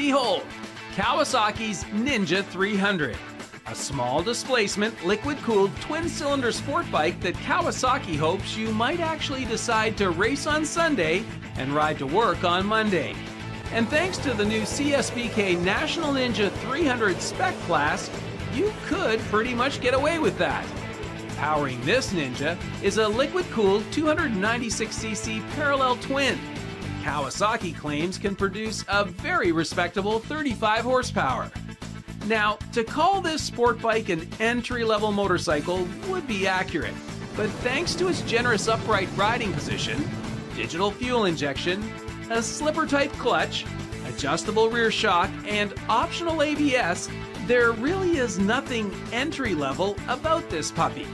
behold, Kawasaki's Ninja 300. A small displacement, liquid-cooled, twin-cylinder sport bike that Kawasaki hopes you might actually decide to race on Sunday and ride to work on Monday. And thanks to the new CSBK National Ninja 300 Spec Class, you could pretty much get away with that. Powering this Ninja is a liquid-cooled 296cc parallel twin. Kawasaki claims can produce a very respectable 35 horsepower. Now, to call this sport bike an entry-level motorcycle would be accurate, but thanks to its generous upright riding position, digital fuel injection, a slipper-type clutch, adjustable rear shock, and optional ABS, there really is nothing entry-level about this puppy.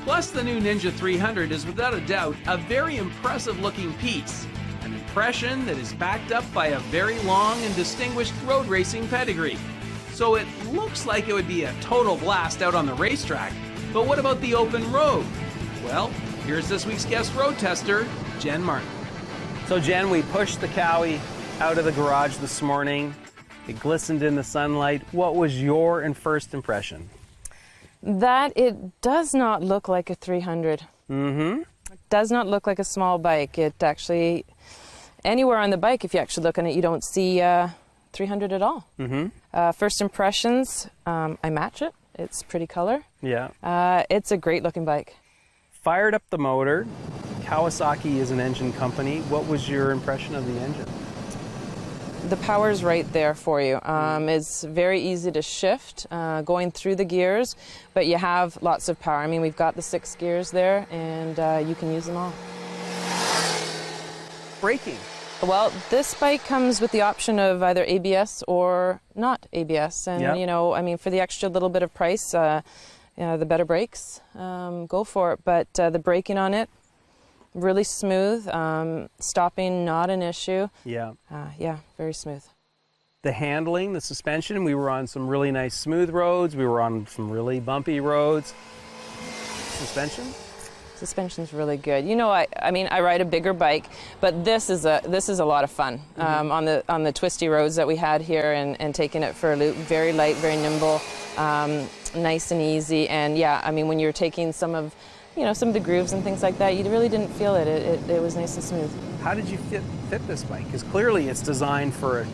Plus, the new Ninja 300 is without a doubt a very impressive-looking piece, an impression that is backed up by a very long and distinguished road racing pedigree. So it looks like it would be a total blast out on the racetrack, but what about the open road? Well, here's this week's guest road tester, Jen Martin. So Jen, we pushed the Cowie out of the garage this morning. It glistened in the sunlight. What was your first impression? That it does not look like a 300. Mm-hmm. It does not look like a small bike. It actually, anywhere on the bike, if you actually look at it, you don't see 300 at all. Mm-hmm. First impressions, I match it. It's pretty color. Yeah. It's a great looking bike. Fired up the motor. Kawasaki is an engine company. What was your impression of the engine? The power's right there for you. It's very easy to shift going through the gears, but you have lots of power. I mean, we've got the 6 gears there, and you can use them all. Braking. Well, this bike comes with the option of either ABS or not ABS, and Yep. you know, I mean, for the extra little bit of price, the better brakes, go for it. But the braking on it, really smooth. Stopping, not an issue. Yeah. Yeah, very smooth. The handling, the suspension, we were on some really nice smooth roads. We were on some really bumpy roads. Suspension? Suspension's really good. You know, I mean, I ride a bigger bike, but this is a lot of fun. On the twisty roads that we had here, and taking it for a loop. Very light, very nimble, nice and easy. And yeah, I mean, when you're taking some of the grooves and things like that, you really didn't feel it. It was nice and smooth. How did you fit this bike? Because clearly it's designed for,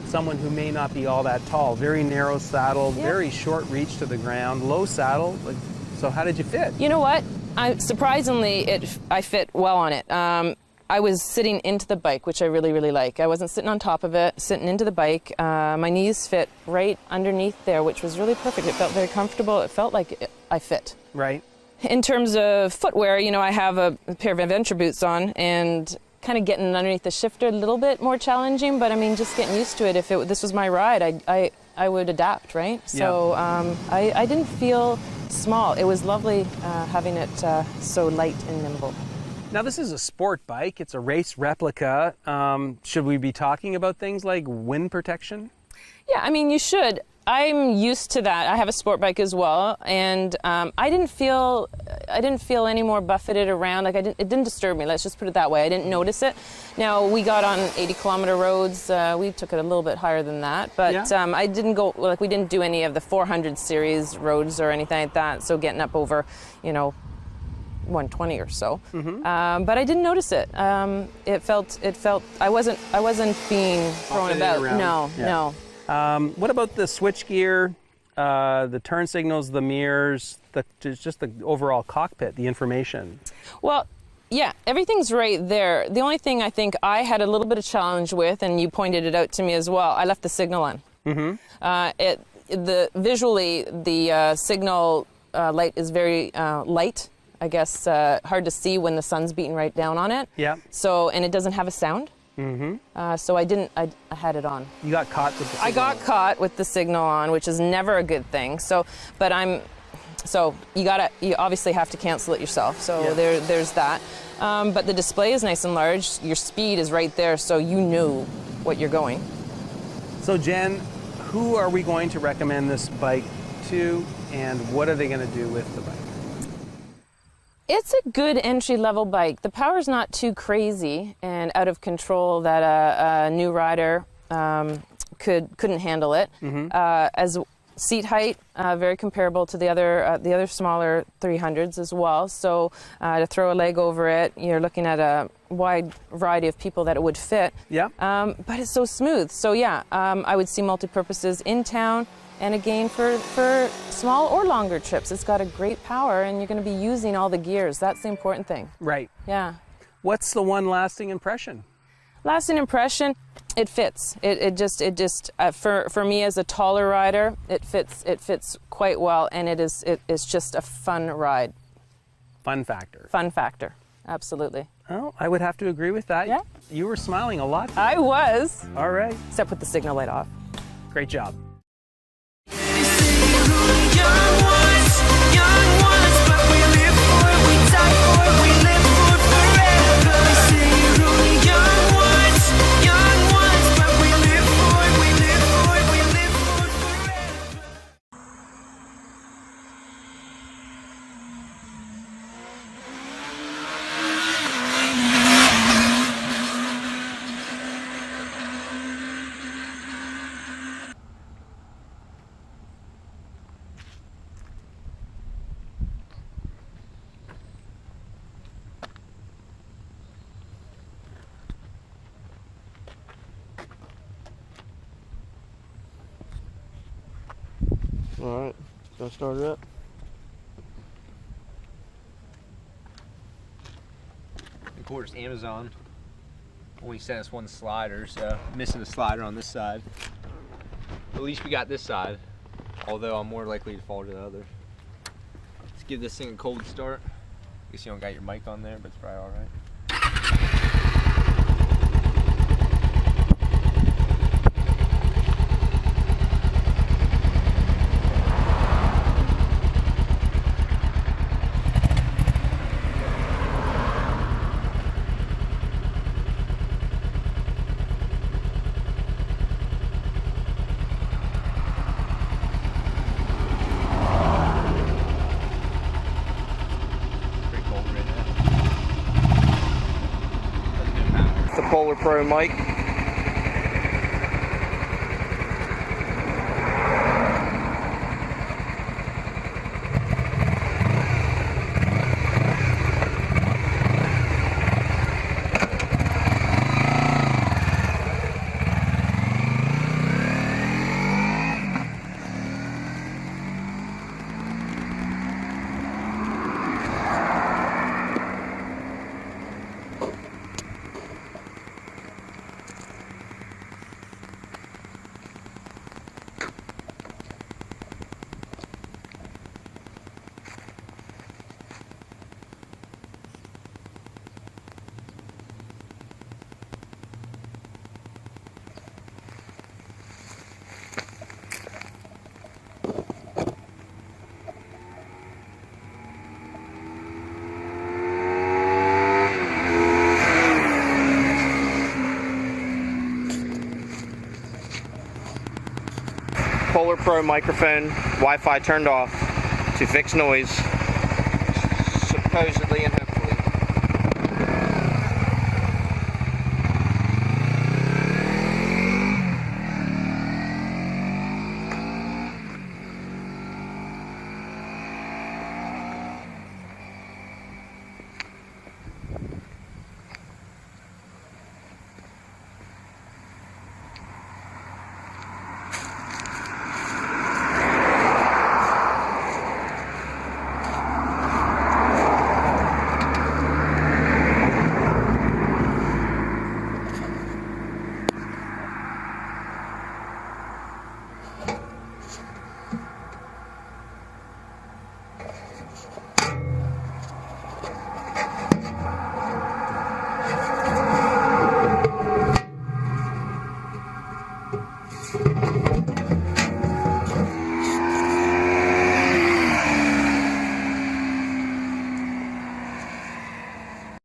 someone who may not be all that tall. Very narrow saddle, Yeah. very short reach to the ground, low saddle. So how did you fit? You know what? Surprisingly, I fit well on it. I was sitting into the bike, which I really, really like. I wasn't sitting on top of it, sitting into the bike. My knees fit right underneath there, which was really perfect. It felt very comfortable. It felt like I fit. Right. In terms of footwear, I have a pair of adventure boots on, and kind of getting underneath the shifter a little bit more challenging, but I mean, just getting used to it. If this was my ride, I would adapt, right? Yeah. So I didn't feel small. It was lovely having it so light and nimble. Now this is a sport bike. It's a race replica. Should we be talking about things like wind protection? Yeah, I mean, you should. I'm used to that. I have a sport bike as well, and I didn't feel any more buffeted around. Like it didn't disturb me. Let's just put it that way. I didn't notice it. Now we got on 80-kilometer roads. We took it a little bit higher than that, but Yeah. I didn't go we didn't do any of the 400 series roads or anything like that. So getting up over, 120 or so. Mm-hmm. But I didn't notice it. It felt. I wasn't being thrown Buffeted about. around. No, Yeah. no. What about the switch gear, the turn signals, the mirrors, just the overall cockpit, the information? Well, yeah, everything's right there. The only thing I think I had a little bit of challenge with, and you pointed it out to me as well, I left the signal on. Mm-hmm. Visually, the signal light is very light. I guess hard to see when the sun's beating right down on it. Yeah. So, and it doesn't have a sound. Mm-hmm. So I had it on. You got caught with the signal. I got caught with the signal on, which is never a good thing. So you obviously have to cancel it yourself. So Yeah. there's that. But the display is nice and large. Your speed is right there, so you know what you're going. So Jen, who are we going to recommend this bike to, and what are they going to do with the bike? It's a good entry-level bike. The power's not too crazy and out of control that a new rider couldn't handle it. As seat height, very comparable to the other smaller 300s as well. So to throw a leg over it, you're looking at a wide variety of people that it would fit. Yeah. But it's so smooth. So yeah, I would see multi-purposes in town, and again for small or longer trips. It's got a great power, and you're going to be using all the gears. That's the important thing. Right. Yeah. What's the one lasting impression? Lasting impression, it fits. It just for me as a taller rider, it fits quite well, and it's just a fun ride. Fun factor. Fun factor, absolutely. Oh, I would have to agree with that. Yeah. You were smiling a lot. I was, All right. except with the signal light off. Great job. All right, gonna start it up. Of course, Amazon only sent us one slider, so missing a slider on this side. At least we got this side, although I'm more likely to fall to the other. Let's give this thing a cold start. I guess you don't got your mic on there, but it's probably all right. The Polar Pro mic. Polar Pro microphone, Wi-Fi turned off to fix noise, supposedly and hopefully.